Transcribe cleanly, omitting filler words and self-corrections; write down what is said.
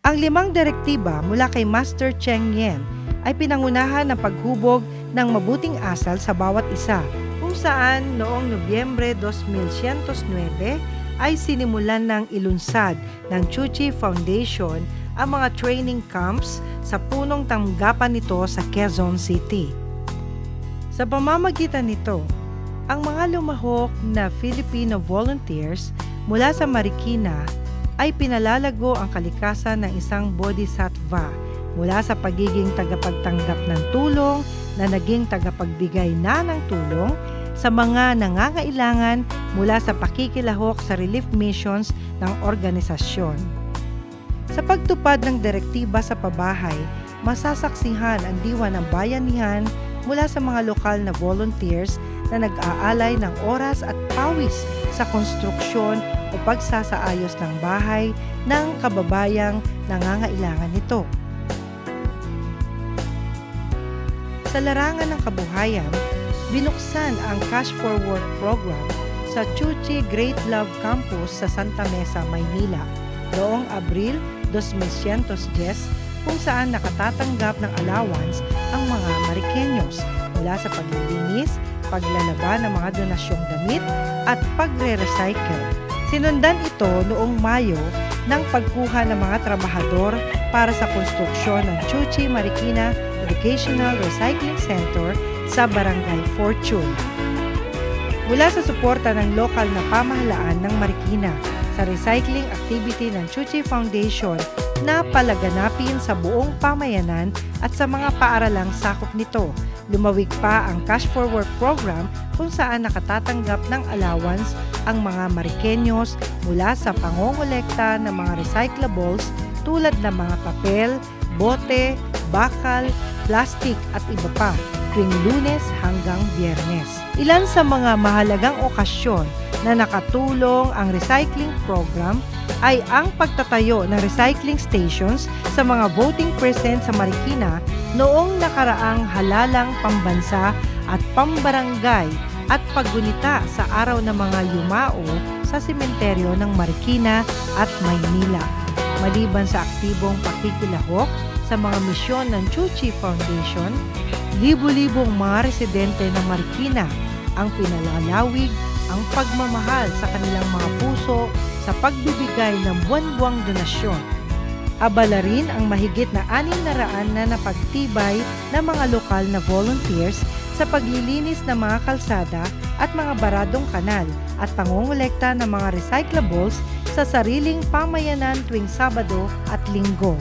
Ang 5 direktiba mula kay Master Cheng Yen ay pinangunahan ng paghubog ng mabuting asal sa bawat isa, kung saan noong Nobyembre 2109 ay sinimulan ng ilunsad ng Chuchi Foundation ang mga training camps sa punong tanggapan nito sa Quezon City. Sa pamamagitan nito, ang mga lumahok na Filipino volunteers mula sa Marikina ay pinalalago ang kalikasan ng isang bodhisattva mula sa pagiging tagapagtanggap ng tulong na naging tagapagbigay na ng tulong sa mga nangangailangan mula sa pakikilahok sa relief missions ng organisasyon. Sa pagtupad ng direktiba sa pabahay, masasaksihan ang diwa ng bayanihan mula sa mga lokal na volunteers na nag-aalay ng oras at pawis sa konstruksyon o pagsasaayos ng bahay ng kababayang nangangailangan nito. Sa larangan ng kabuhayan, binuksan ang Cash for Work program sa Chuchi Great Love Campus sa Santa Mesa, Maynila noong Abril 2010 kung saan nakatatanggap ng allowance ang mga Marikenyos mula sa paglilinis, paglalaban ng mga donasyong damit at pagre-recycle. Sinundan ito noong Mayo ng pagkuha ng mga trabahador para sa konstruksyon ng Chuchi Marikina Educational Recycling Center sa Barangay Fortune. Mula sa suporta ng lokal na pamahalaan ng Marikina sa recycling activity ng Chuchi Foundation na palaganapin sa buong pamayanan at sa mga paaralang sakop nito, lumawig pa ang Cash for Work program kung saan nakatatanggap ng allowance ang mga Marikenyos mula sa pangongolekta ng mga recyclables tulad ng mga papel, bote, bakal, plastik at iba pa tuwing Lunes hanggang Biyernes. Ilan sa mga mahalagang okasyon na nakatulong ang recycling program ay ang pagtatayo ng recycling stations sa mga voting precinct sa Marikina noong nakaraang halalang pambansa at pambarangay at paggunita sa araw ng mga yumao sa sementeryo ng Marikina at Maynila. Maliban sa aktibong pakikilahok sa mga misyon ng Chuchi Foundation, libu-libong mga residente ng Marikina ang pinalalawig ang pagmamahal sa kanilang mga puso sa pagbibigay ng buwan-buwang donasyon. Abala rin ang mahigit na 600 na napagtibay na mga lokal na volunteers sa paglilinis ng mga kalsada at mga baradong kanal at pangongolekta ng mga recyclables sa sariling pamayanan tuwing Sabado at Linggo.